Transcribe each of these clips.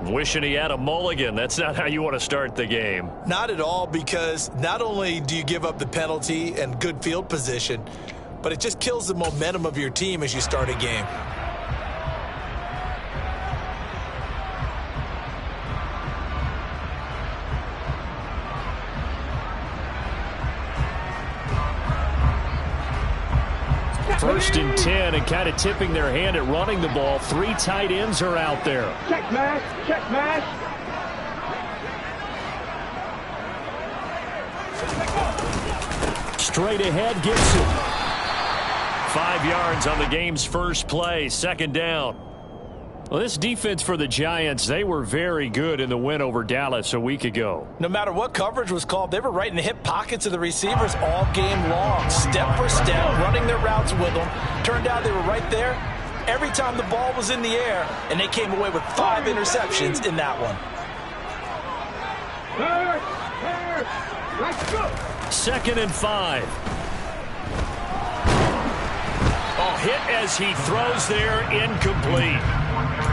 Wishing he had a mulligan. That's not how you want to start the game. Not at all, because not only do you give up the penalty and good field position, but it just kills the momentum of your team as you start a game. First and 10, and kind of tipping their hand at running the ball. 3 tight ends are out there. Check mash, check mash. Straight ahead, Gibson. 5 yards on the game's first play, second down. Well, this defense for the Giants, they were very good in the win over Dallas a week ago. No matter what coverage was called, they were right in the hip pockets of the receivers all game long, step for step, running their routes with them. Turned out they were right there every time the ball was in the air, and they came away with 5 interceptions in that one. Let's go. 2nd and 5. Oh, hit as he throws there, incomplete.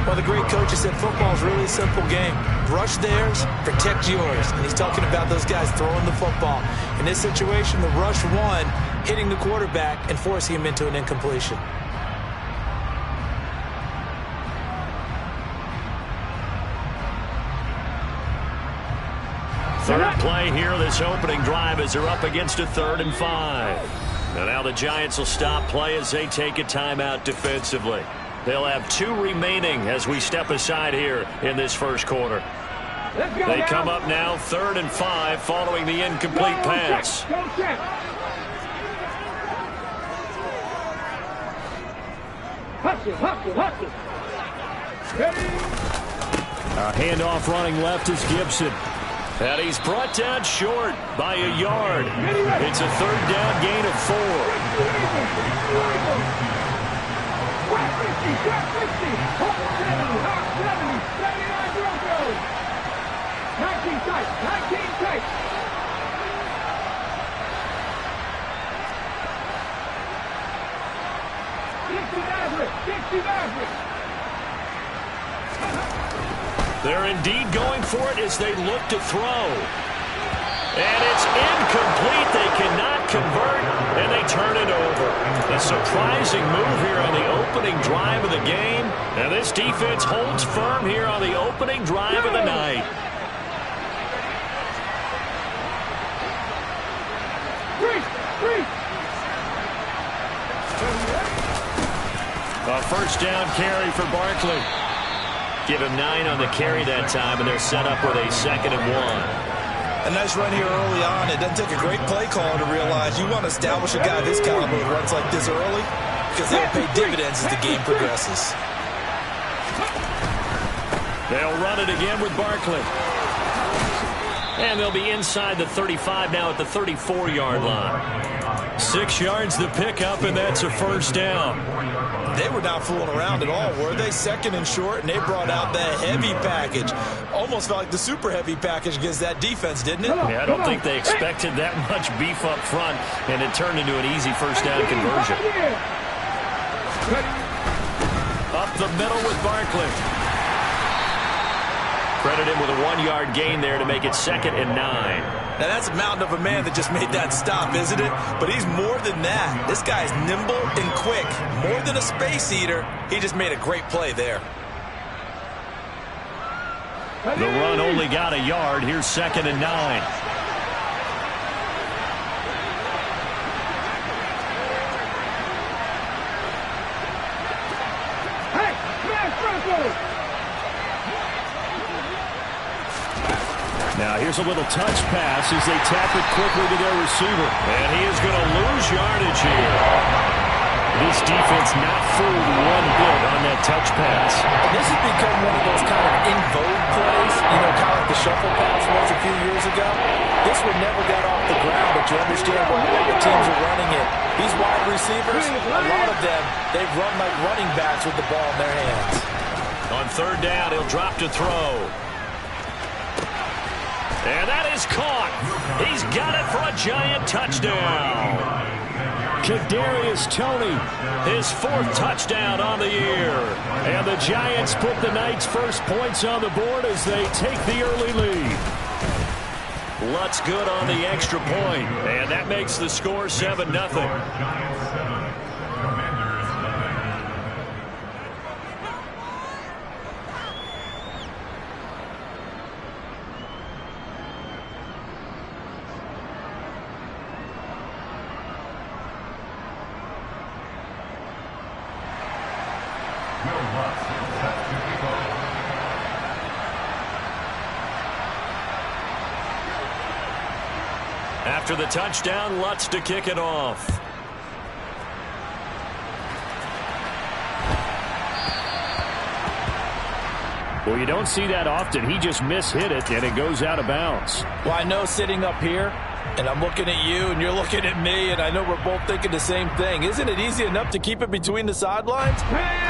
Well, the great coach has said football is really a simple game. Rush theirs, protect yours. And he's talking about those guys throwing the football. In this situation, the rush won, hitting the quarterback and forcing him into an incompletion. Third play here, this opening drive, as they're up against a 3rd and 5. And now the Giants will stop play as they take a timeout defensively. They'll have 2 remaining as we step aside here in this first quarter. They come up now 3rd and 5 following the incomplete pass. A handoff running left is Gibson. And he's brought down short by a yard. It's a 3rd down gain of 4. 19 tight, 19 tight. They're indeed going for it as they look to throw. And it's incomplete. They cannot convert, and they turn it over. A surprising move here on the opening drive of the game. And this defense holds firm here on the opening drive of the night. A first down carry for Barkley. Give him 9 on the carry that time, and they're set up with a 2nd and 1. A nice run here early on. It doesn't take a great play caller to realize you want to establish a guy of his caliber who runs like this early, because they'll pay dividends as the game progresses. They'll run it again with Barkley. And they'll be inside the 35 now at the 34-yard line. 6 yards the pickup, and that's a first down. They were not fooling around at all, were they? 2nd and short, and they brought out the heavy package. Almost felt like the super heavy package against that defense, didn't it? Yeah, I don't think they expected that much beef up front, and it turned into an easy first down conversion. Up the middle with Barkley. Credit him with a 1-yard gain there to make it 2nd and 9. Now, that's a mountain of a man that just made that stop, isn't it? But he's more than that. This guy's nimble and quick. More than a space eater, he just made a great play there. The run only got a yard. Here's 2nd and 9. Now here's a little touch pass as they tap it quickly to their receiver. And he is going to lose yardage here. This defense not fooled one bit on that touch pass. This has become one of those kind of in vogue plays, you know, kind of like the shuffle pass was a few years ago. This one never got off the ground, but you understand why the teams are running it. These wide receivers, a lot of them, they run like running backs with the ball in their hands. On 3rd down, he'll drop to throw. And that is caught. He's got it for a Giant touchdown. Kadarius Toney, his 4th touchdown on the year. And the Giants put the night's first points on the board as they take the early lead. Lutz good on the extra point, and that makes the score 7-0. After the touchdown, Lutz to kick it off. Well, you don't see that often. He just mishit it, and it goes out of bounds. Well, I know sitting up here, and I'm looking at you, and you're looking at me, and I know we're both thinking the same thing. Isn't it easy enough to keep it between the sidelines?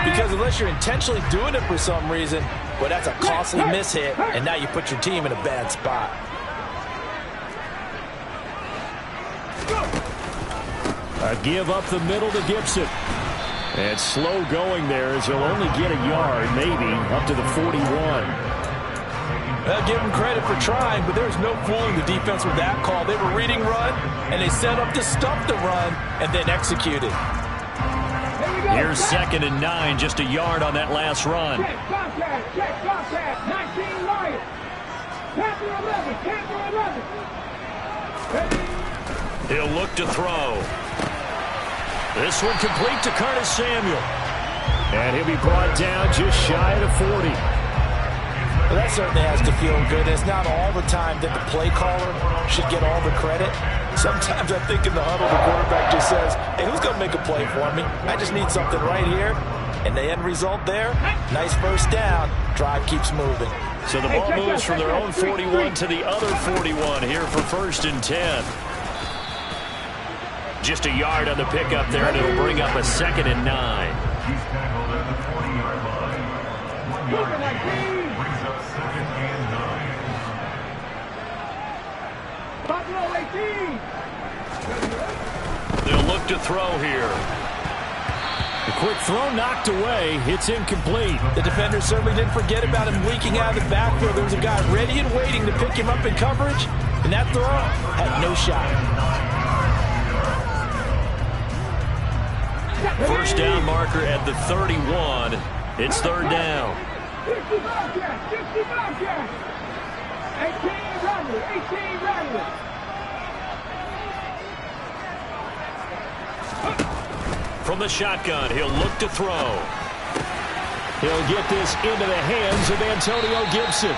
Because unless you're intentionally doing it for some reason, well, that's a costly mishit, and now you put your team in a bad spot. A give up the middle to Gibson. And slow going there as he'll only get a yard, maybe, up to the 41. I'll give him credit for trying, but there's no fooling the defense with that call. They were reading run, and they set up to stop the run, and then executed. Here's 2nd and 9, just a yard on that last run. Check contact, 19 Lions. Panther 11. He'll look to throw. This one complete to Curtis Samuel. And he'll be brought down just shy of the 40. Well, that certainly has to feel good. It's not all the time that the play caller should get all the credit. Sometimes I think in the huddle, the quarterback just says, hey, who's going to make a play for me? I just need something right here. And the end result there, nice first down. Drive keeps moving. So the ball moves from their own 41 to the other 41 here for 1st and 10. Just a yard on the pickup there, and it'll bring up a 2nd and 9. He's tackled at the 20-yard line. 1 yard. Brings up 2nd and 9. Buffalo 18. They'll look to throw here. The quick throw knocked away. It's incomplete. The defender certainly didn't forget about him leaking out of the backfield. There was a guy ready and waiting to pick him up in coverage, and that throw had no shot. First down marker at the 31. It's 3rd down. 60 Bobcats. 18 Rattler. From the shotgun, he'll look to throw. He'll get this into the hands of Antonio Gibson.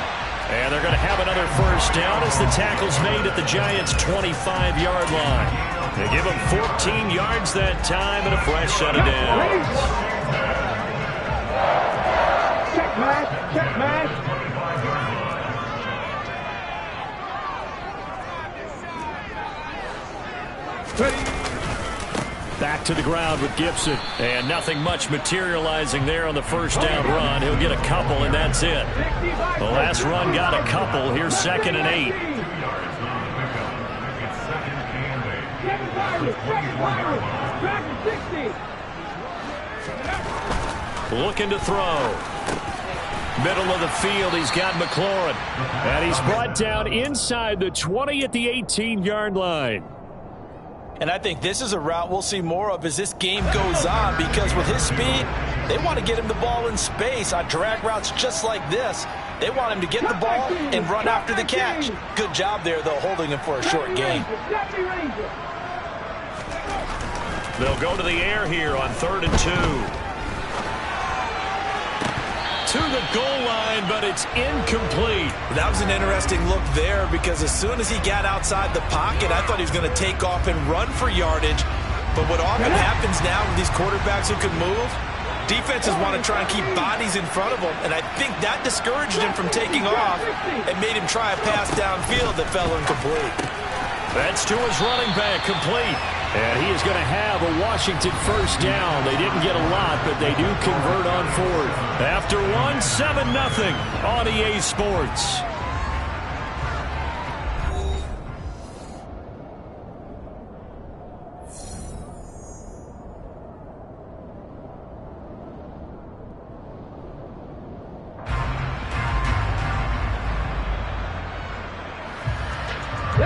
And they're going to have another first down as the tackle's made at the Giants' 25-yard line. They give him 14 yards that time and a fresh set of downs. Check match. Back to the ground with Gibson. And nothing much materializing there on the first down run. He'll get a couple, and that's it. The last run got a couple. Here's 2nd and 8. Looking to throw. Middle of the field, he's got McLaurin. And he's brought down inside the 20 at the 18-yard line. And I think this is a route we'll see more of as this game goes on, because with his speed, they want to get him the ball in space on drag routes just like this. They want him to get the ball and run after the catch. Good job there, though, holding him for a short gain. They'll go to the air here on 3rd and 2. To the goal line, but it's incomplete. That was an interesting look there, because as soon as he got outside the pocket, I thought he was going to take off and run for yardage. But what often happens now with these quarterbacks who can move, defenses want to try and keep bodies in front of them, and I think that discouraged him from taking off and made him try a pass downfield that fell incomplete. That's to his running back, complete. And he is going to have a Washington first down. They didn't get a lot, but they do convert on 4th. After 1, 7-0 on EA Sports.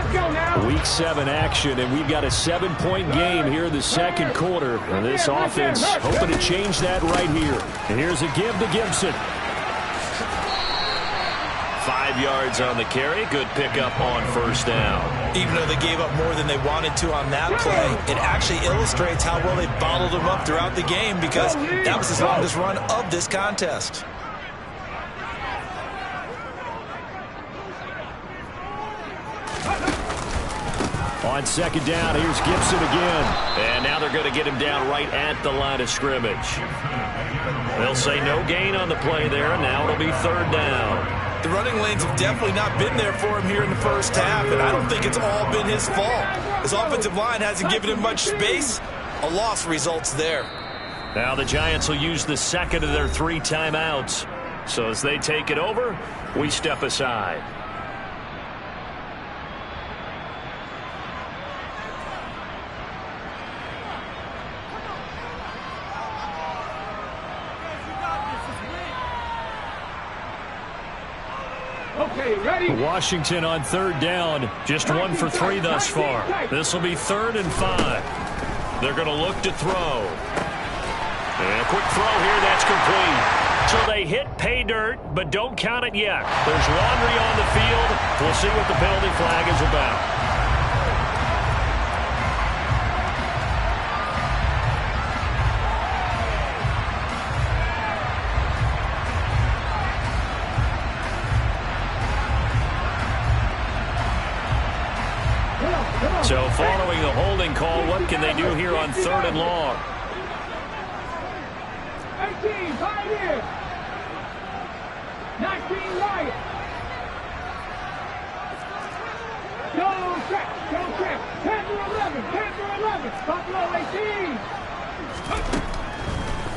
Week 7 action, and we've got a 7-point game here in the second quarter. And this offense hoping to change that right here. And here's a give to Gibson. 5 yards on the carry. Good pickup on first down. Even though they gave up more than they wanted to on that play, it actually illustrates how well they bottled them up throughout the game, because that was his longest run of this contest. On second down, here's Gibson again. And now they're going to get him down right at the line of scrimmage. They'll say no gain on the play there, and now it'll be third down. The running lanes have definitely not been there for him here in the first half, and I don't think it's all been his fault. His offensive line hasn't given him much space. A loss results there. Now the Giants will use the second of their 3 timeouts. So as they take it over, we step aside. Washington on third down. Just 1 for 3 thus far. This will be 3rd and 5. They're going to look to throw. And a quick throw here. That's complete. So they hit pay dirt, but don't count it yet. There's laundry on the field. We'll see what the penalty flag is about. So following the holding call, what can they do here on 3rd and long? 18, Pioneer. 19, Riot. Go check. 10 to 11, Buffalo 18.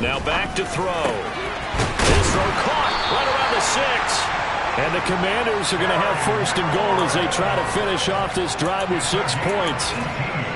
Now back to throw. His throw caught right around the 6. And the Commanders are going to have 1st and goal as they try to finish off this drive with 6 points.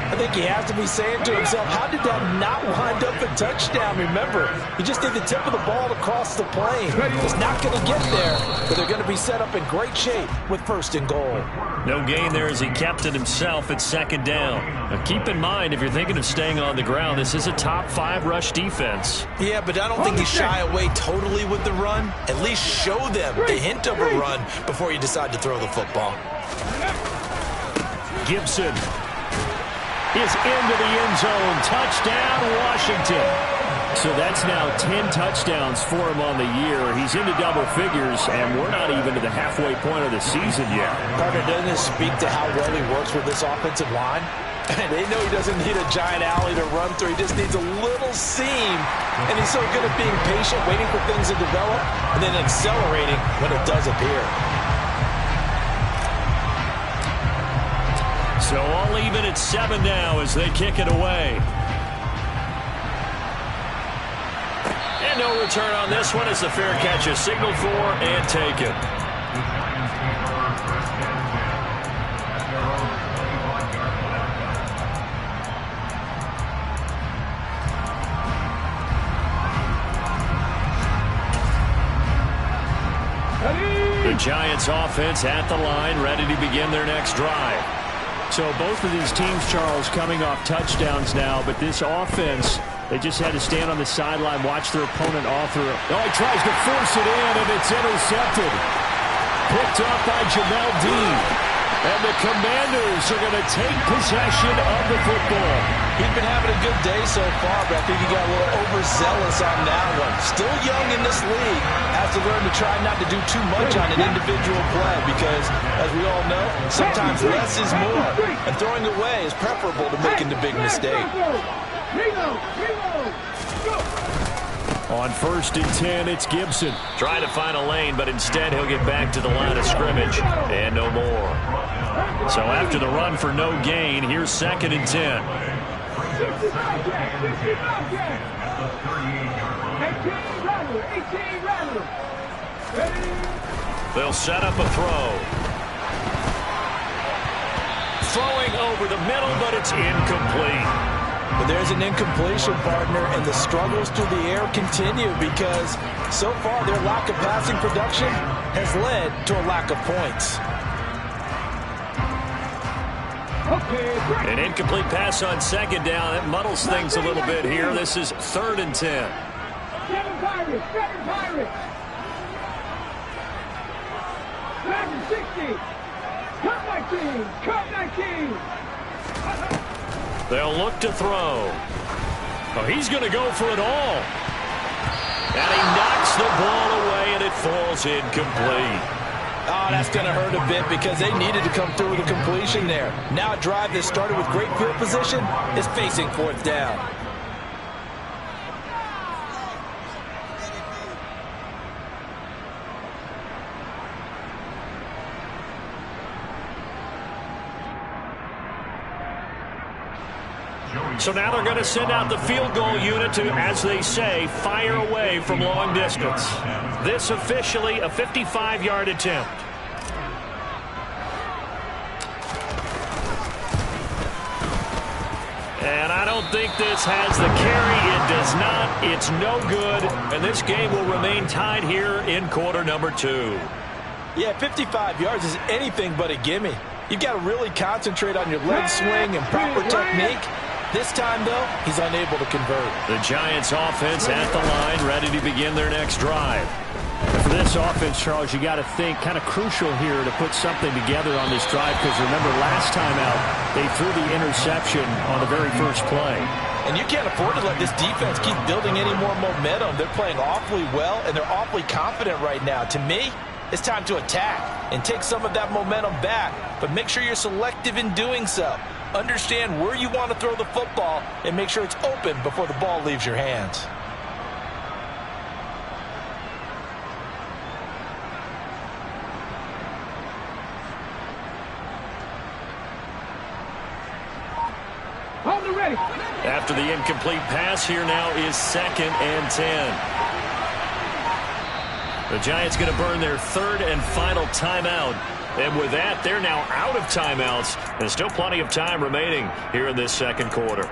I think he has to be saying to himself, how did that not wind up a touchdown? Remember, he just did the tip of the ball across the plane. He's not going to get there, but they're going to be set up in great shape with 1st and goal. No gain there as he kept it himself at 2nd down. Now keep in mind, if you're thinking of staying on the ground, this is a top 5 rush defense. Yeah, but I don't think you shy away totally with the run. At least show them the hint of a run before you decide to throw the football. Gibson is into the end zone. Touchdown, Washington. So that's now 10 touchdowns for him on the year. He's into double figures, and we're not even to the halfway point of the season yet. Partner, doesn't it speak to how well he works with this offensive line? They know he doesn't need a giant alley to run through. He just needs a little seam. And he's so good at being patient, waiting for things to develop, and then accelerating when it does appear. So all even at 7 now as they kick it away. And no return on this one as the fair catch is signaled for and taken. The Giants offense at the line, ready to begin their next drive. So both of these teams, Charles, coming off touchdowns now, but this offense, they just had to stand on the sideline, watch their opponent all through. Oh, he tries to force it in, and it's intercepted. Picked up by Jamel Dean. And the Commanders are going to take possession of the football. He's been having a good day so far, but I think he got a little overzealous on that one. Still young in this league. Has to learn to try not to do too much on an individual play because, as we all know, sometimes less is more. And throwing away is preferable to making the big mistake. On 1st and 10, it's Gibson. Trying to find a lane, but instead he'll get back to the line of scrimmage. And no more. So after the run for no gain, here's 2nd and 10. They'll set up a throw. Throwing over the middle, but it's incomplete. But there's an incompletion, partner, and the struggles through the air continue because so far their lack of passing production has led to a lack of points. Okay, An incomplete pass on second down. It muddles things a little bit here. This is 3rd and 10. Seven Pirates, seven Pirates. Back to 60. Cut 19, cut 19. They'll look to throw. Oh, he's going to go for it all. And he knocks the ball away, and it falls incomplete. Oh, that's going to hurt a bit because they needed to come through with a completion there. Now a drive that started with great field position is facing 4th down. So now they're going to send out the field goal unit to, as they say, fire away from long distance. This officially a 55-yard attempt. And I don't think this has the carry. It does not. It's no good. And this game will remain tied here in quarter number 2. Yeah, 55 yards is anything but a gimme. You've got to really concentrate on your leg swing and proper technique. This time, though, he's unable to convert. The Giants offense at the line, ready to begin their next drive. For this offense, Charles, you got to think kind of crucial here to put something together on this drive, because remember last time out they threw the interception on the very first play. And you can't afford to let this defense keep building any more momentum. They're playing awfully well, and they're awfully confident right now. To me, it's time to attack and take some of that momentum back, but make sure you're selective in doing so. Understand where you want to throw the football and make sure it's open before the ball leaves your hands. Hold it ready. After the incomplete pass, here now is 2nd and 10. The Giants going to burn their 3rd and final timeout. And with that, they're now out of timeouts. There's still plenty of time remaining here in this second quarter.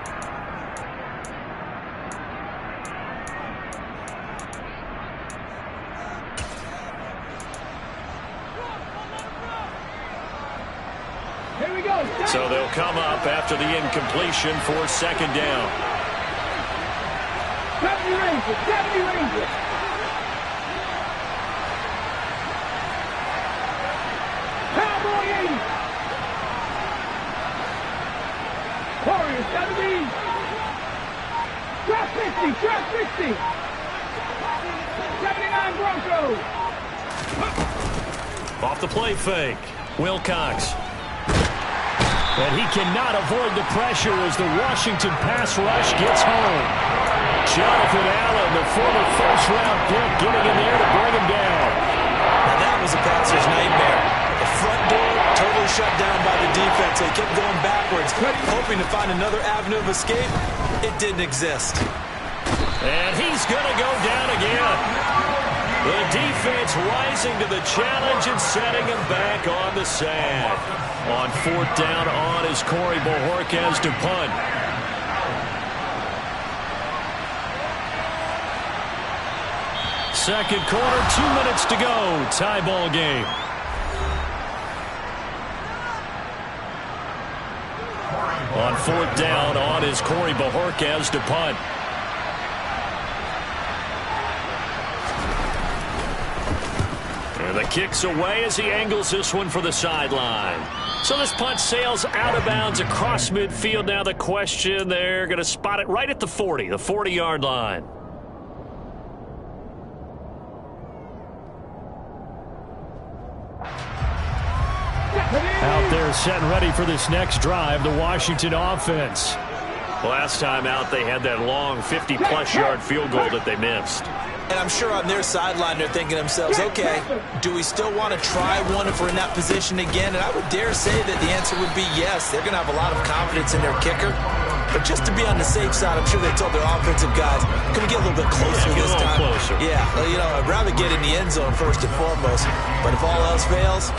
Here we go. So they'll come up after the incompletion for 2nd down. 70 Rangers, 70 Rangers. Cowboy 80. Warriors 70. Drop 60, drop 60. 79 Broncos. Off the play fake. Wilcox. And he cannot avoid the pressure as the Washington pass rush gets home. Jonathan Allen, the former first-round pick, getting in there to bring him down. Now that was a passer's nightmare. The front door totally shut down by the defense. They kept going backwards, hoping to find another avenue of escape. It didn't exist. And he's going to go down again. The defense rising to the challenge and setting him back on the sand. On 4th down on is Corey Bojorquez to punt. Second quarter, 2 minutes to go. Tie ball game. On 4th down on is Corey Bojorquez to punt. And the kick's away as he angles this one for the sideline. So this punt sails out of bounds across midfield. Now the question, they're going to spot it right at the 40, the 40-yard line. Out there set and ready for this next drive, the Washington offense. Last time out, they had that long 50-plus yard field goal that they missed. And I'm sure on their sideline they're thinking to themselves, okay, do we still want to try one if we're in that position again? And I would dare say that the answer would be yes. They're going to have a lot of confidence in their kicker. But just to be on the safe side, I'm sure they told their offensive guys, can we get a little bit closer this time? Closer. Yeah, well, you know, I'd rather get in the end zone first and foremost. But if all else fails,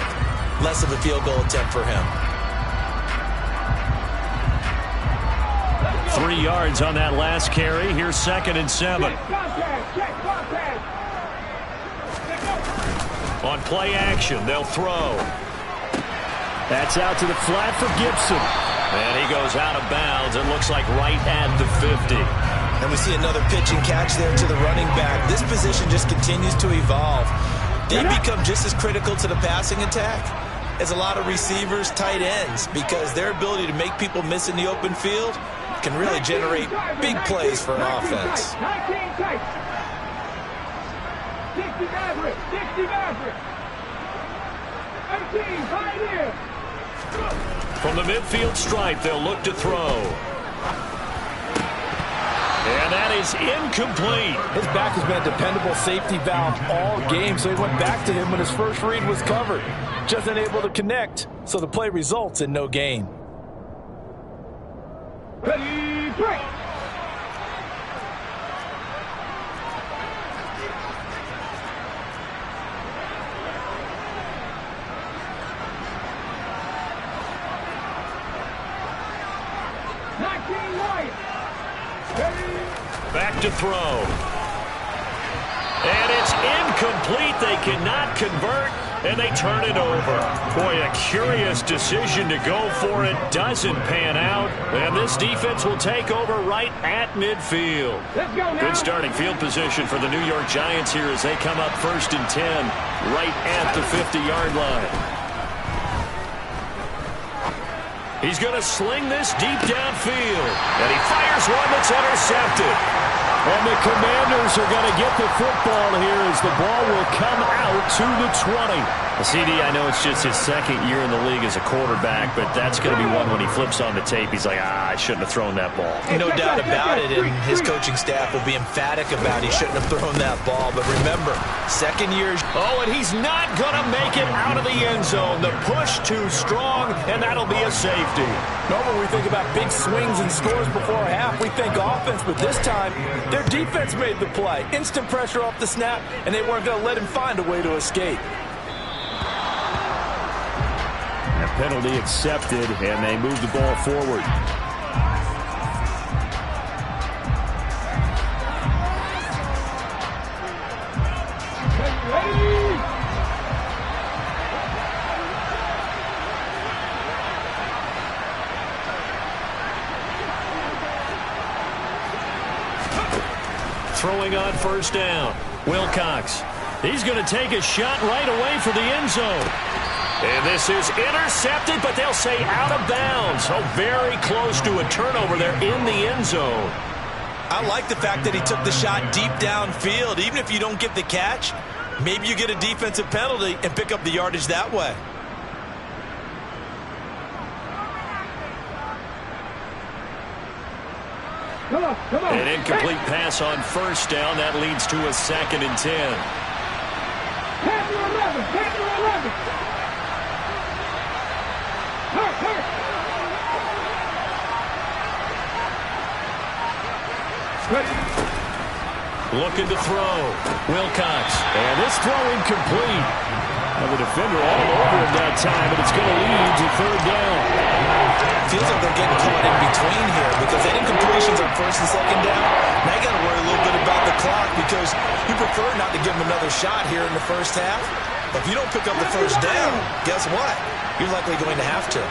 less of a field goal attempt for him. 3 yards on that last carry. Here's 2nd and 7. On play action, they'll throw. That's out to the flat for Gibson. And he goes out of bounds. It looks like right at the 50. And we see another pitch and catch there to the running back. This position just continues to evolve. They become just as critical to the passing attack as a lot of receivers, tight ends, because their ability to make people miss in the open field can really generate big plays for an offense. 19 tights. 60 Maverick. 60 Maverick. 18 Pioneer. From the midfield stripe, they'll look to throw. And that is incomplete. His back has been a dependable safety valve all game, so he went back to him when his first read was covered. Just unable to connect, so the play results in no gain. Ready, break. Back to throw. And it's incomplete. They cannot convert, and they turn it over. Boy, a curious decision to go for it. Doesn't pan out, and this defense will take over right at midfield. Let's go now. Good starting field position for the New York Giants here as they come up 1st and 10 right at the 50-yard line. He's going to sling this deep downfield. And he fires one that's intercepted. And the Commanders are going to get the football here as the ball will come out to the 20. CD, I know it's just his second year in the league as a quarterback, but that's going to be one when he flips on the tape. He's like, I shouldn't have thrown that ball. No doubt about it, and his coaching staff will be emphatic about he shouldn't have thrown that ball. But remember, second year. Oh, and he's not going to make it out of the end zone. The push too strong, and that'll be a safety. Normally we think about big swings and scores before half. We think offense, but this time their defense made the play. Instant pressure off the snap, and they weren't going to let him find a way to escape. A penalty accepted, and they move the ball forward. Throwing on 1st down. Wilcox. He's going to take a shot right away for the end zone. And this is intercepted, but they'll say out of bounds. So very close to a turnover there in the end zone. I like the fact that he took the shot deep downfield. Even if you don't get the catch, maybe you get a defensive penalty and pick up the yardage that way. Come on, come on. An incomplete pass on 1st down. That leads to a 2nd and 10. Panther 11, Panther 11. Hurt, hurt. Looking to throw. Wilcox. And this throw incomplete. And the defender all over him that time, but it's going to lead to 3rd down. Feels like they're getting caught in between here because that incompletions on 1st and 2nd down. Now you got to worry a little bit about the clock because you prefer not to give them another shot here in the 1st half. But if you don't pick up the 1st down, guess what? You're likely going to have to.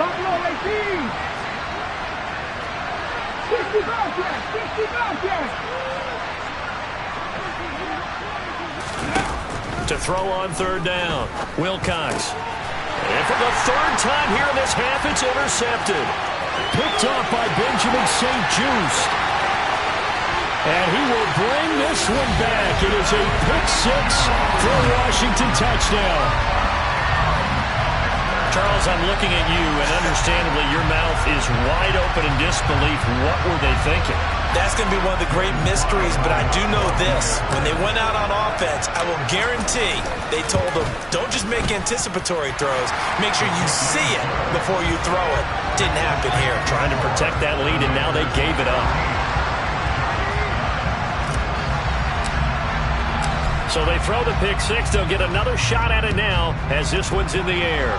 Buffalo 18. 60 Bobcats, 60 Bobcats. To throw on 3rd down. Wilcox. And for the 3rd time here in this half, it's intercepted. Picked off by Benjamin St. Juste. And he will bring this one back. It is a pick 6 for a Washington touchdown. Charles, I'm looking at you, and understandably, your mouth is wide open in disbelief. What were they thinking? That's going to be one of the great mysteries, but I do know this. When they went out on offense, I will guarantee they told them, don't just make anticipatory throws. Make sure you see it before you throw it. Didn't happen here. Trying to protect that lead, and now they gave it up. So they throw the pick 6. They'll get another shot at it now as this one's in the air.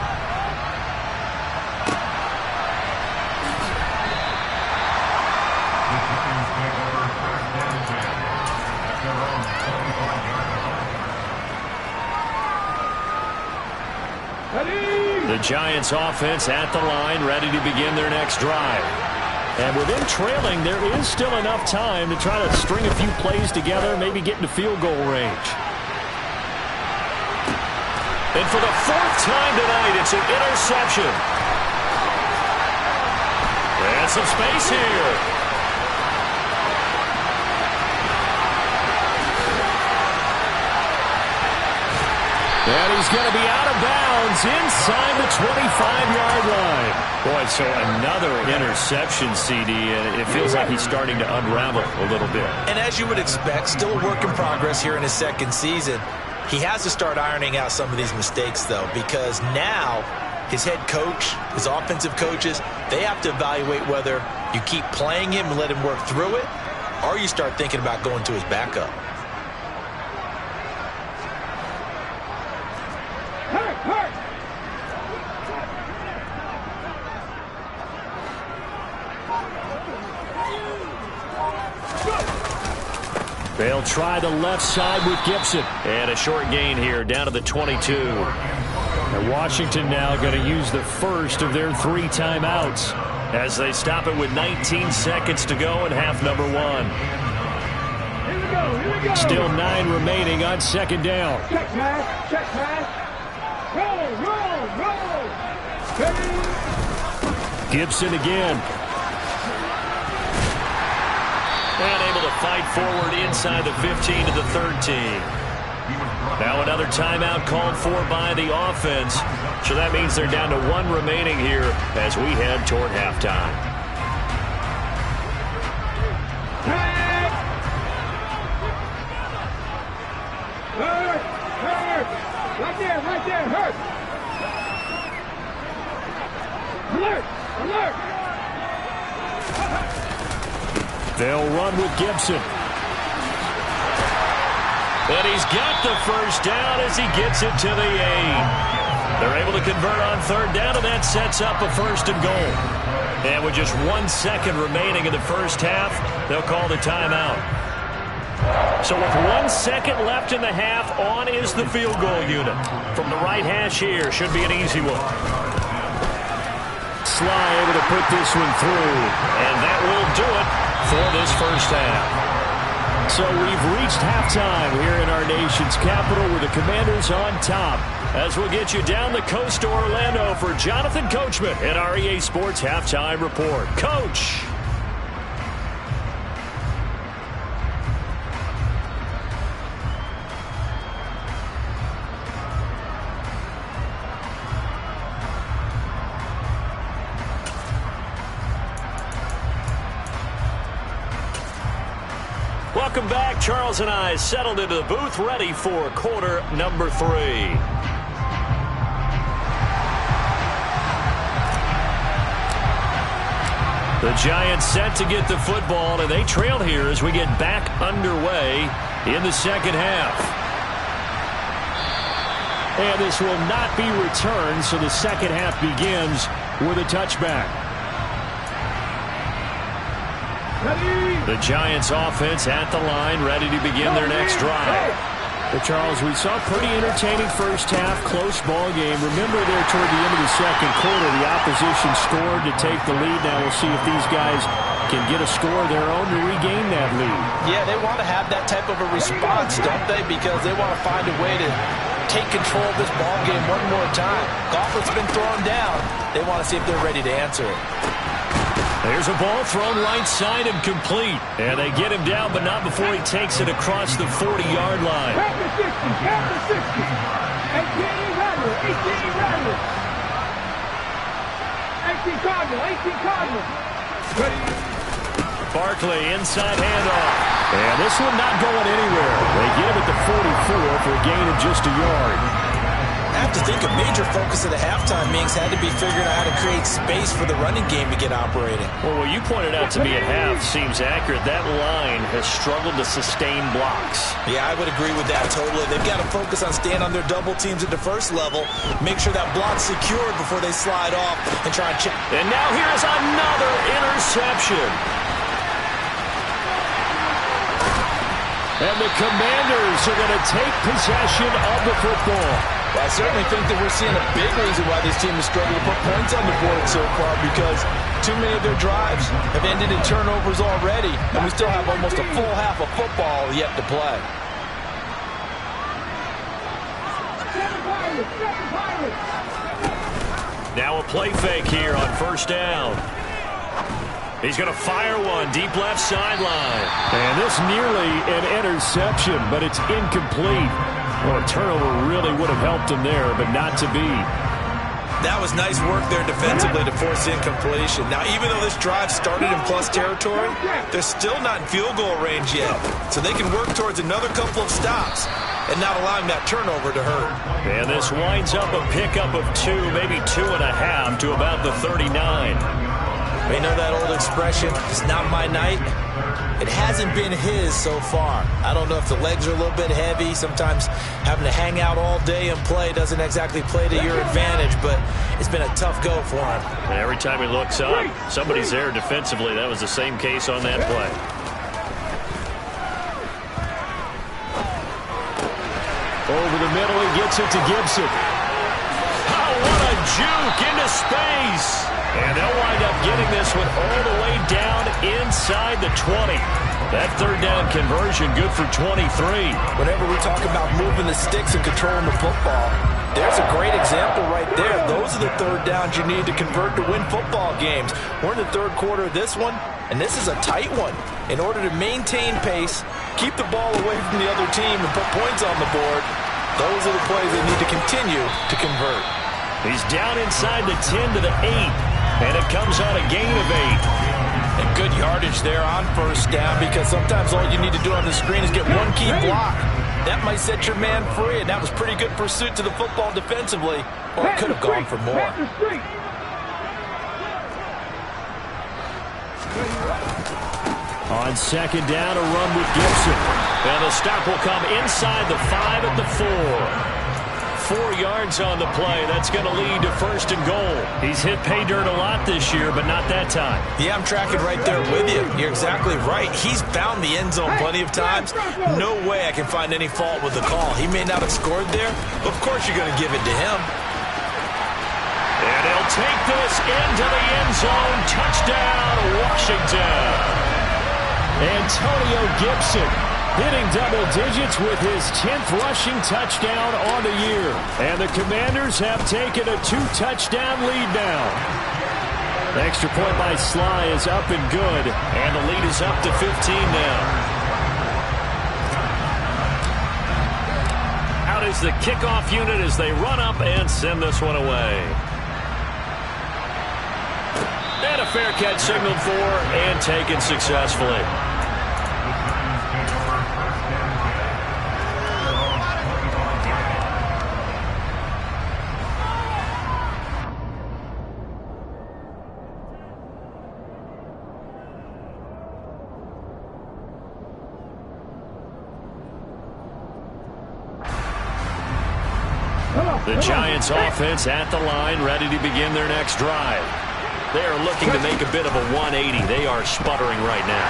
The Giants offense at the line, ready to begin their next drive. And with them trailing, there is still enough time to try to string a few plays together, maybe get into field goal range. And for the fourth time tonight, it's an interception. And some space here. And he's going to be out of bounds inside the 25-yard line. Boy, so another interception, CD, and it feels like he's starting to unravel a little bit. And as you would expect, still a work in progress here in his second season. He has to start ironing out some of these mistakes, though, because now his head coach, his offensive coaches, they have to evaluate whether you keep playing him and let him work through it, or you start thinking about going to his backup. They'll try the left side with Gibson. And a short gain here down to the 22. And Washington now going to use the first of their 3 timeouts as they stop it with 19 seconds to go in half number 1. Here we go, here we go. Still 9 remaining on second down. Check pass, check pass. Roll, roll, roll. Ready? Gibson again. And able to fight forward inside the 15 to the 13. Now another timeout called for by the offense. So that means they're down to 1 remaining here as we head toward halftime. Hurt, hurt. Right there, hurt. Alert, alert. They'll run with Gibson. And he's got the first down as he gets it to the 8. They're able to convert on third down, and that sets up a 1st and goal. And with just 1 second remaining in the first half, they'll call the timeout. So with 1 second left in the half, on is the field goal unit. From the right hash here, should be an easy one. Sly able to put this one through. And that will do it for this first half. So we've reached halftime here in our nation's capital with the Commanders on top. As we'll get you down the coast to Orlando for Jonathan Coachman in our EA Sports Halftime Report. Coach! Welcome back. Charles and I settled into the booth, ready for quarter number 3. The Giants set to get the football, and they trail here as we get back underway in the second half. And this will not be returned, so the second half begins with a touchback. The Giants offense at the line, ready to begin their next drive. Well, Charles, we saw a pretty entertaining first half, close ball game. Remember there toward the end of the second quarter, the opposition scored to take the lead. Now we'll see if these guys can get a score of their own to regain that lead. Yeah, they want to have that type of a response, don't they? Because they want to find a way to take control of this ball game one more time. Gauntlet's been thrown down. They want to see if they're ready to answer it. There's a ball thrown right side and complete. And they get him down, but not before he takes it across the 40-yard line. Back to 60, back to 60. 18 Rattler, 18 Rattler. 18 Cardinal, 18 Cardinal. Ready? Barkley, inside handoff. And this one not going anywhere. They get him at the 44 for a gain of just a yard. I have to think a major focus of the halftime meetings had to be figuring out how to create space for the running game to get operating. Well, what you pointed out to me at half seems accurate. That line has struggled to sustain blocks. Yeah, I would agree with that totally. They've got to focus on staying on their double teams at the first level, make sure that block's secured before they slide off and try and check. And now here's another interception. And the Commanders are going to take possession of the football. Well, I certainly think that we're seeing a big reason why this team has struggled to put points on the board so far, because too many of their drives have ended in turnovers already, and we still have almost a full half of football yet to play. Now a play fake here on first down. He's going to fire one deep left sideline. And this nearly an interception, but it's incomplete. Well, a turnover really would have helped him there, but not to be. That was nice work there defensively to force incompletion. Now, even though this drive started in plus territory, they're still not in field goal range yet. So they can work towards another couple of stops and not allowing that turnover to hurt. And this winds up a pickup of 2, maybe 2.5 to about the 39. You know that old expression, it's not my night? It hasn't been his so far. I don't know if the legs are a little bit heavy. Sometimes having to hang out all day and play doesn't exactly play to your advantage, but it's been a tough go for him. And every time he looks up, somebody's there defensively. That was the same case on that play. Over the middle, he gets it to Gibson. Oh, what a juke into space. And they'll wind up getting this one all the way down inside the 20. That third down conversion good for 23. Whenever we talk about moving the sticks and controlling the football, there's a great example right there. Those are the third downs you need to convert to win football games. We're in the third quarter of this one, and this is a tight one. In order to maintain pace, keep the ball away from the other team, and put points on the board, those are the plays they need to continue to convert. He's down inside the 10 to the 8. And it comes on a gain of 8. And good yardage there on first down, because sometimes all you need to do on the screen is get one key block. That might set your man free, and that was pretty good pursuit to the football defensively, or it could have gone for more. On second down, a run with Gibson. And the stop will come inside the 5 at the 4. 4 yards on the play. That's going to lead to first and goal. He's hit pay dirt a lot this year, but not that time. Yeah, I'm tracking right there with you. You're exactly right. He's found the end zone plenty of times. No way I can find any fault with the call. He may not have scored there, but of course you're going to give it to him. And he'll take this into the end zone. Touchdown, Washington. Antonio Gibson hitting double digits with his 10th rushing touchdown on the year. And the Commanders have taken a 2-touchdown lead now. The extra point by Sly is up and good. And the lead is up to 15 now. Out is the kickoff unit as they run up and send this one away. And a fair catch signaled for and taken successfully. The Giants offense at the line, ready to begin their next drive. They are looking to make a bit of a 180. They are sputtering right now.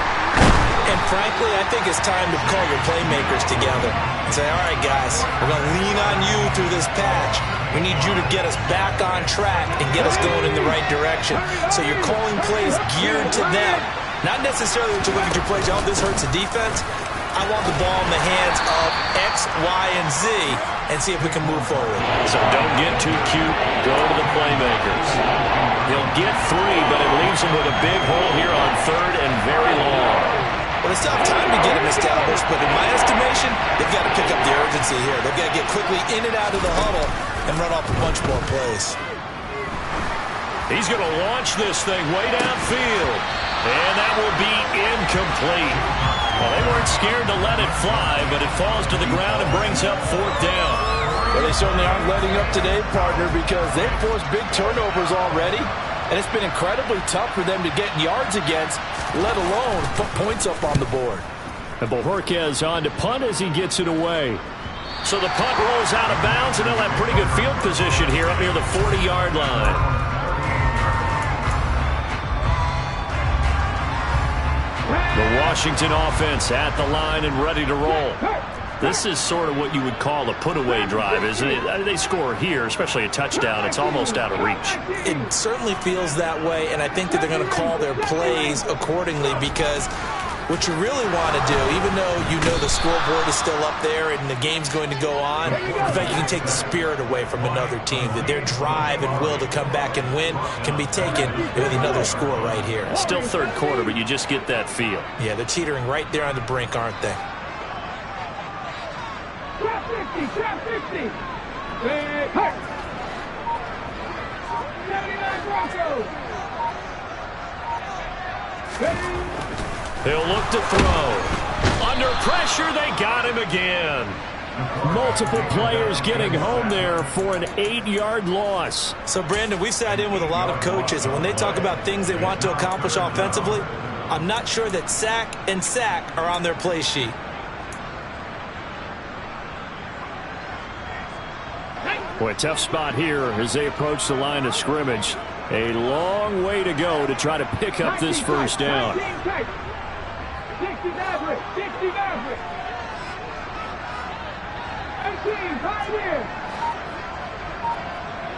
And frankly, I think it's time to call your playmakers together and say, all right, guys, we're going to lean on you through this patch. We need you to get us back on track and get us going in the right direction. So you're calling plays geared to them. Not necessarily to look at your plays, oh, this hurts the defense. I want the ball in the hands of X, Y, and Z and see if we can move forward. So don't get too cute. Go to the playmakers. He'll get 3, but it leaves him with a big hole here on third and very long. Well, they still have time to get him established, but in my estimation, they've got to pick up the urgency here. They've got to get quickly in and out of the huddle and run off a bunch more plays. He's going to launch this thing way downfield. And that will be incomplete. Well, they weren't scared to let it fly, but it falls to the ground and brings up fourth down. Well, they certainly aren't letting up today, partner, because they've forced big turnovers already, and it's been incredibly tough for them to get yards against, let alone put points up on the board. And Bojorquez on to punt as he gets it away. So the punt rolls out of bounds, and they'll have pretty good field position here up near the 40-yard line. The Washington offense at the line and ready to roll. This is sort of what you would call a put-away drive, isn't it? They score here, especially a touchdown. It's almost out of reach. It certainly feels that way, and I think that they're going to call their plays accordingly because what you really want to do, even though you know the scoreboard is still up there and the game's going to go on, the fact you can take the spirit away from another team, that their drive and will to come back and win can be taken with another score right here. Still third quarter, but you just get that feel. Yeah, they're teetering right there on the brink, aren't they? Trap 50, trap 50. Hey, hurt. 79 Broncos. Ready? He'll look to throw. Under pressure, they got him again. Multiple players getting home there for an 8-yard loss. So, Brandon, we've sat in with a lot of coaches, and when they talk about things they want to accomplish offensively, I'm not sure that sack and sack are on their play sheet. Boy, tough spot here as they approach the line of scrimmage. A long way to go to try to pick up this first down. 60 Maverick, 60 Maverick. 18 Pioneer.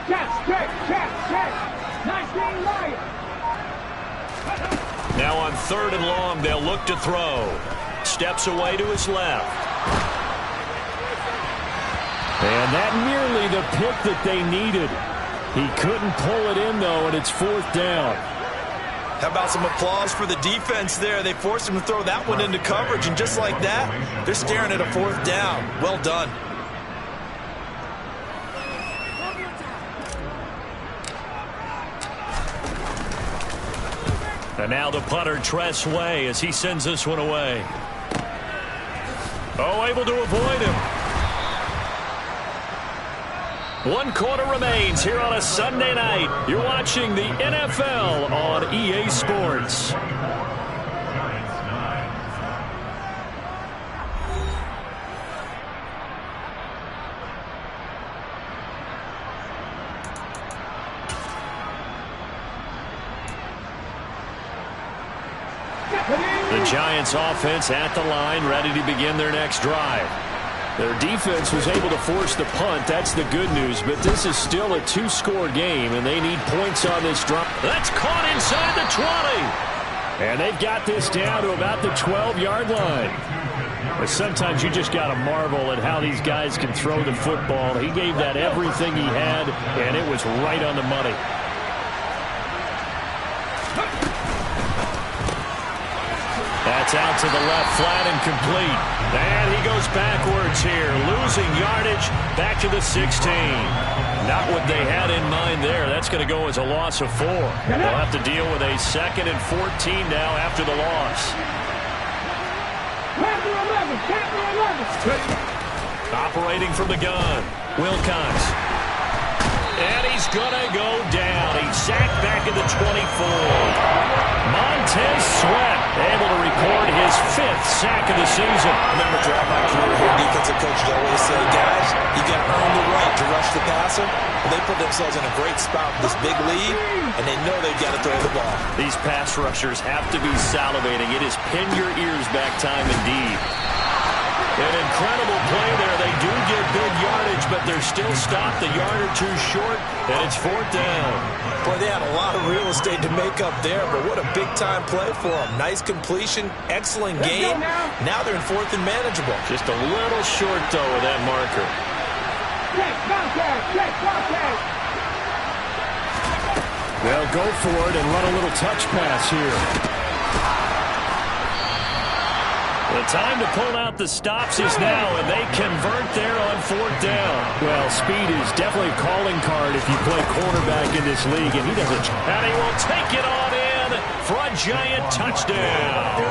Check. 19 Lion. Now on 3rd and long, they'll look to throw. Steps away to his left. And that nearly the pick that they needed. He couldn't pull it in, though, and it's 4th down. How about some applause for the defense there? They forced him to throw that one into coverage, and just like that, they're staring at a 4th down. Well done. And now the punter, Tress Way, as he sends this one away. Oh, able to avoid him. 1 quarter remains here on a Sunday night. You're watching the NFL on EA Sports. The Giants offense at the line, ready to begin their next drive. Their defense was able to force the punt. That's the good news. But this is still a 2-score game, and they need points on this drive. That's caught inside the 20. And they've got this down to about the 12-yard line. But sometimes you just got to marvel at how these guys can throw the football. He gave that everything he had, and it was right on the money. That's out to the left, flat and complete. And he goes backwards here, losing yardage back to the 16. Not what they had in mind there. That's going to go as a loss of 4. They'll have to deal with a 2nd and 14 now after the loss. Operating from the gun, Wilcox. And he's going to go down. He's sacked back at the 24. Montez Sweat able to record his 5th sack of the season. I remember throughout my career here, defensive coaches always say, guys, you got to earn the right to rush the passer. Well, they put themselves in a great spot with this big lead, and they know they've got to throw the ball. These pass rushers have to be salivating. It is pin your ears back time indeed. An incredible play there. They do get big yardage, but they're still stopped a yard or 2 short, and it's 4th down. Boy, they had a lot of real estate to make up there, but what a big-time play for them. Nice completion, excellent game. Now they're in 4th and manageable. Just a little short, though, with that marker. They'll go for it and run a little touch pass here. The time to pull out the stops is now, and they convert there on 4th down. Well, speed is definitely a calling card if you play quarterback in this league, and he doesn't. And he will take it on in for a giant touchdown.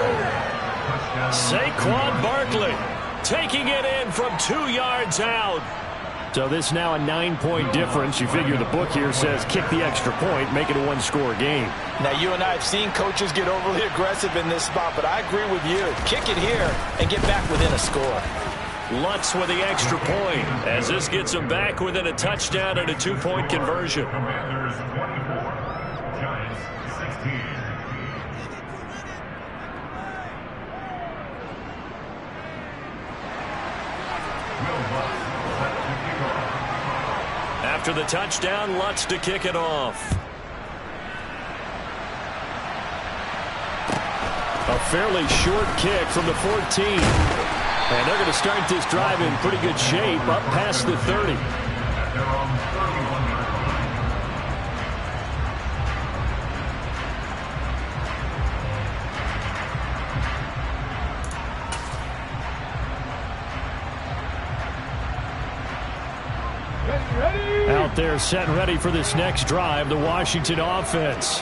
Saquon Barkley taking it in from 2 yards out. So this now a 9-point difference. You figure the book here says kick the extra point, make it a 1-score game. Now, you and I have seen coaches get overly aggressive in this spot, but I agree with you. Kick it here and get back within a score. Lutz with the extra point as this gets them back within a touchdown and a 2-point conversion. Commanders 24, Giants 16. after the touchdown, Lutz to kick it off. A fairly short kick from the 14. And they're going to start this drive in pretty good shape up past the 30. Out there set and ready for this next drive, the Washington offense.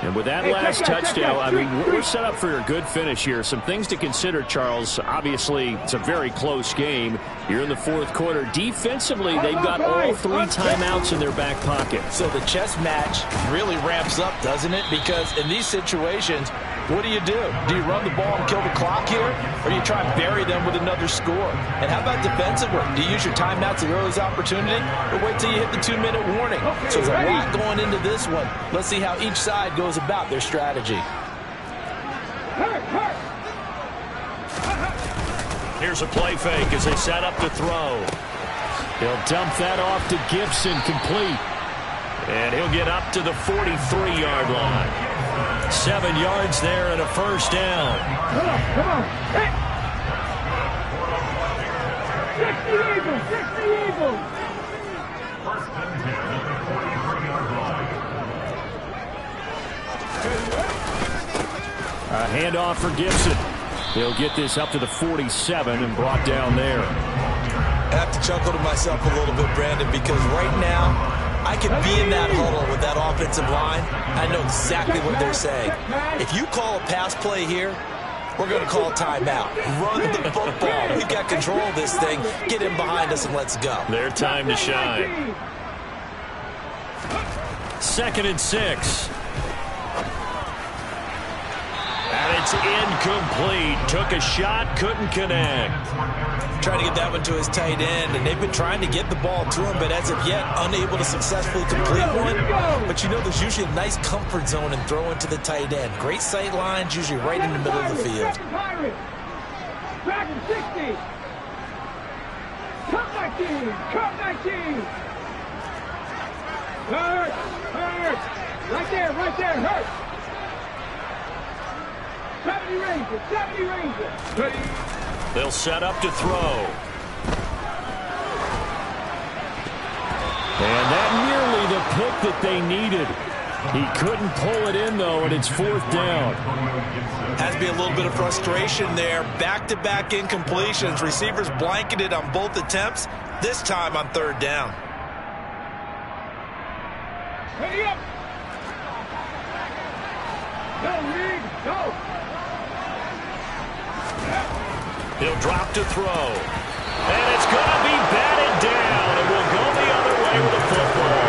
And with that last touchdown, I mean, we're set up for a good finish here. Some things to consider, Charles. Obviously, it's a very close game. You're in the fourth quarter. Defensively, they've got all 3 timeouts in their back pocket. So the chess match really ramps up, doesn't it? Because in these situations, what do? Do you run the ball and kill the clock here? Or do you try and bury them with another score? And how about defensively? Do you use your timeouts at earliest opportunity? Or wait till you hit the 2-minute warning? So there's a lot going into this one. Let's see how each side goes about their strategy. Here's a play fake as they set up to throw. He'll dump that off to Gibson, complete. And he'll get up to the 43-yard line. 7 yards there and a first down. Come on. Hey. 60 Eagles, 60 Eagles. First and 10 at the 43-yard line. A handoff for Gibson. He'll get this up to the 47 and brought down there. I have to chuckle to myself a little bit, Brandon, because right now, I could be in that huddle with that offensive line. I know exactly what they're saying. If you call a pass play here, we're going to call timeout. Run the football. We've got control of this thing. Get in behind us and let's go. Their time to shine. 2nd and 6. And it's incomplete. Took a shot, couldn't connect. Trying to get that one to his tight end, and they've been trying to get the ball to him, but as of yet, unable to successfully complete one. But you know, there's usually a nice comfort zone in throwing to the tight end. Great sight lines, usually right in the middle of the field. Back in 60. Cut 19. Cut 19. Hurt. Right there, hurt. 70 Rangers. They'll set up to throw. And that nearly the pick that they needed. He couldn't pull it in, though, and it's 4th down. Has to be a little bit of frustration there. Back-to-back incompletions. Receivers blanketed on both attempts, this time on 3rd down. Ready up. Go, Reed. Go. He'll drop to throw. And it's going to be batted down. And will go the other way with the football.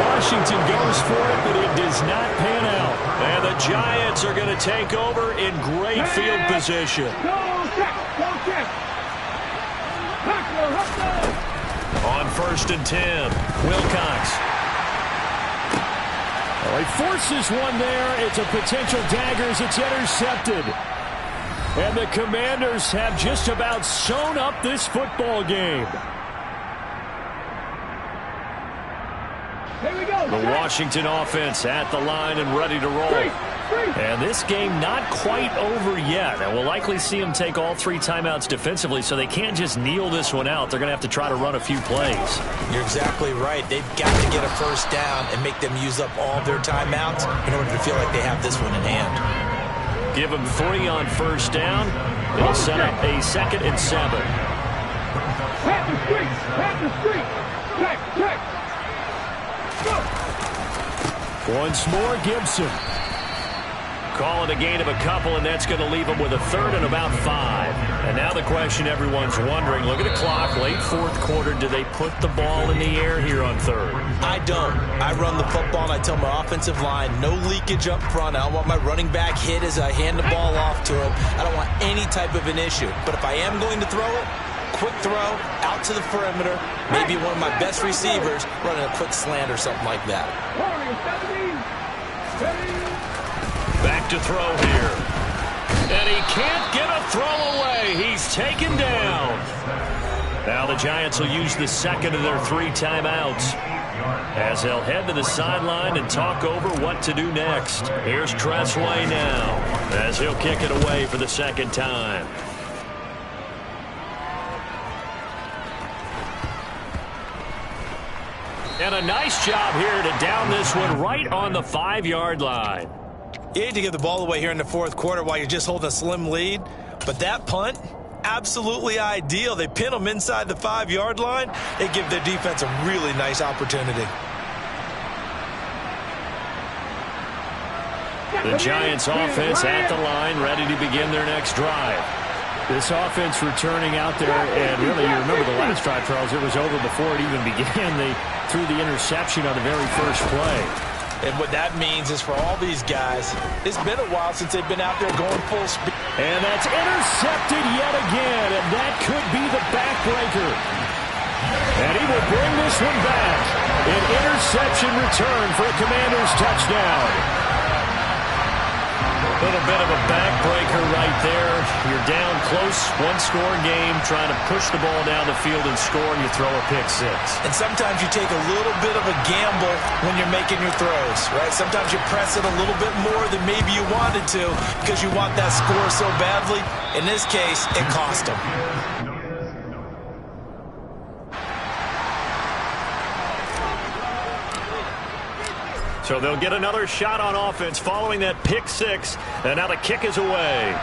Washington goes for it, but it does not pan out. And the Giants are going to take over in great field position. Go check. On 1st and 10, Wilcox. Well, he forces one there. It's a potential dagger as it's intercepted. And the Commanders have just about sewn up this football game. Here we go. The Washington offense at the line and ready to roll. And this game not quite over yet. And we'll likely see them take all 3 timeouts defensively, so they can't just kneel this one out. They're going to have to try to run a few plays. You're exactly right. They've got to get a first down and make them use up all of their timeouts in order to feel like they have this one in hand. Give them 3 on 1st down. It'll set up a 2nd and 7. Pat the street. Check. Go. Once more, Gibson. Call it a gain of a couple, and that's going to leave them with a 3rd and about 5. And now the question everyone's wondering, look at the clock, late 4th quarter, do they put the ball in the air here on 3rd? I don't. I run the football, and I tell my offensive line, no leakage up front. I don't want my running back hit as I hand the ball off to him. I don't want any type of an issue. But if I am going to throw it, quick throw, out to the perimeter, maybe one of my best receivers running a quick slant or something like that. Back to throw here. And he can't get a throw away. He's taken down. Now the Giants will use the 2nd of their 3 timeouts. as they'll head to the sideline and talk over what to do next. Here's Tressway now as he'll kick it away for the second time. And a nice job here to down this one right on the 5-yard line. You hate to give the ball away here in the fourth quarter while you're just holding a slim lead, but that punt, absolutely ideal. They pin them inside the 5-yard line. They give their defense a really nice opportunity. The Giants offense at the line, ready to begin their next drive. This offense returning out there, and really, you remember the last drive, Charles, it was over before it even began. They threw the interception on the very first play. And what that means is for all these guys, it's been a while since they've been out there going full speed. And that's intercepted yet again, and that could be the backbreaker. And he will bring this one back. An interception return for a Commanders touchdown. A little bit of a backbreaker right there. You're down close, one-score game, trying to push the ball down the field and score, and you throw a pick six. And sometimes you take a little bit of a gamble when you're making your throws, right? Sometimes you press it a little bit more than maybe you wanted to because you want that score so badly. In this case, it cost them. So they'll get another shot on offense following that pick six, and now the kick is away.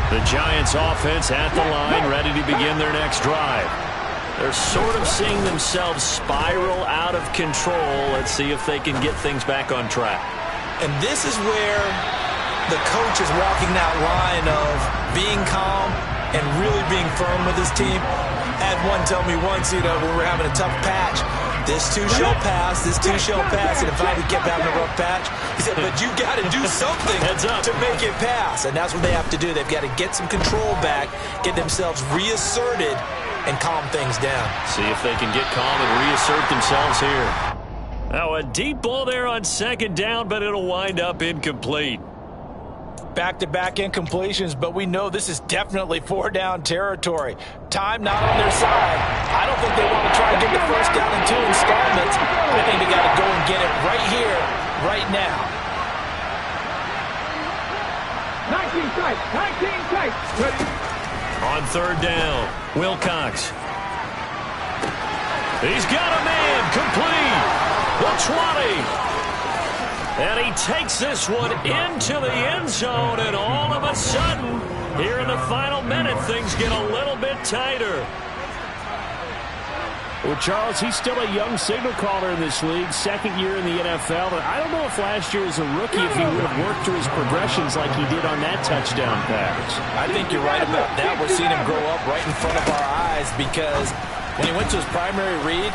The Giants offense at the line, ready to begin their next drive. They're sort of seeing themselves spiral out of control. Let's see if they can get things back on track. And this is where the coach is walking that line of being calm and really being firm with his team. I had one tell me once, when we're having a tough patch, this too shall pass, this too shall pass. And if I kept having a rough patch, he said, but you got to do something to make it pass. And that's what they have to do. They've got to get some control back, get themselves reasserted, and calm things down. See if they can get calm and reassert themselves here. Now a deep ball there on second down, but it'll wind up incomplete. Back-to-back incompletions, but we know this is definitely 4-down territory. Time not on their side. I don't think they want to try and get the first down in 2 installments. I think they got to go and get it right here, right now. 19 tight, 19 tight. Ready? On third down, Wilcox. He's got a man, complete. The 20. And he takes this one into the end zone, and all of a sudden, here in the final minute, things get a little bit tighter. Well, Charles, he's still a young signal caller in this league, second year in the NFL. And I don't know if last year as a rookie, if he would have worked through his progressions like he did on that touchdown pass. I think you're right about that. We're seeing him grow up right in front of our eyes because when he went to his primary read,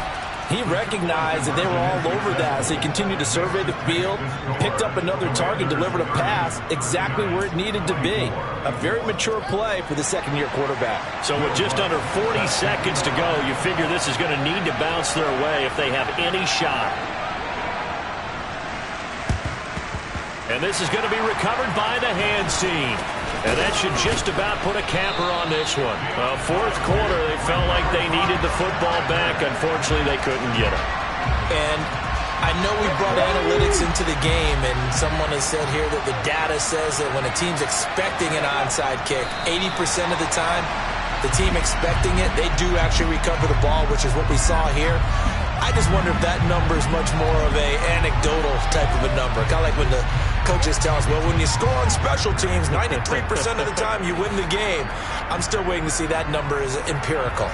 he recognized that they were all over that, so he continued to survey the field, picked up another target, delivered a pass exactly where it needed to be. A very mature play for the second-year quarterback. So with just under 40 seconds to go, you figure this is going to need to bounce their way if they have any shot. And this is going to be recovered by the hands team. And that should just about put a capper on this one. Fourth quarter, they felt like they needed the football back. Unfortunately, they couldn't get it. And I know we brought analytics into the game, and someone has said here that the data says that when a team's expecting an onside kick, 80% of the time, the team expecting it, they do actually recover the ball, which is what we saw here. I just wonder if that number is much more of a anecdotal type of a number. Kind of like when the coaches tell us, well, when you score on special teams, 93% of the time you win the game. I'm still waiting to see that number is empirical.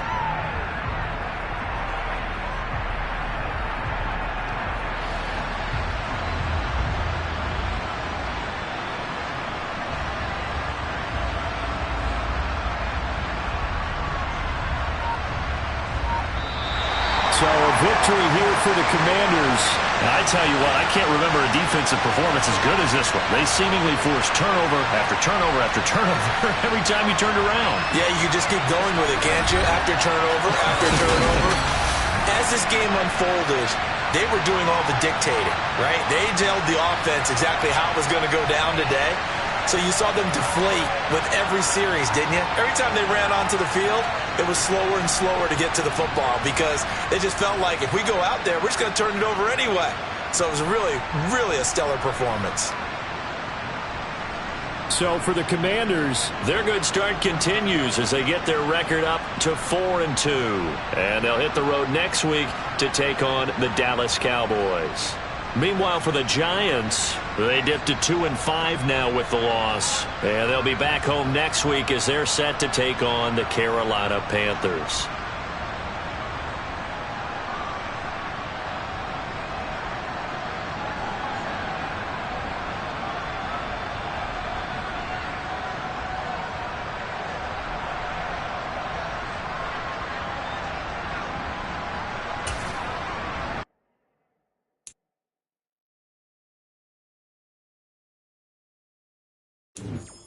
So a victory here for the Commanders. And I tell you what, I can't remember a defensive performance as good as this one. They seemingly forced turnover after turnover after turnover every time you turned around. Yeah, you just keep going with it, can't you? After turnover, after turnover. And as this game unfolded, they were doing all the dictating, right? They told the offense exactly how it was going to go down today. So you saw them deflate with every series, didn't you? Every time they ran onto the field, it was slower and slower to get to the football because they just felt like if we go out there, we're just going to turn it over anyway. So it was really, really a stellar performance. So for the Commanders, their good start continues as they get their record up to 4-2. And they'll hit the road next week to take on the Dallas Cowboys. Meanwhile, for the Giants, they dipped to 2-5 now with the loss. And they'll be back home next week as they're set to take on the Carolina Panthers. You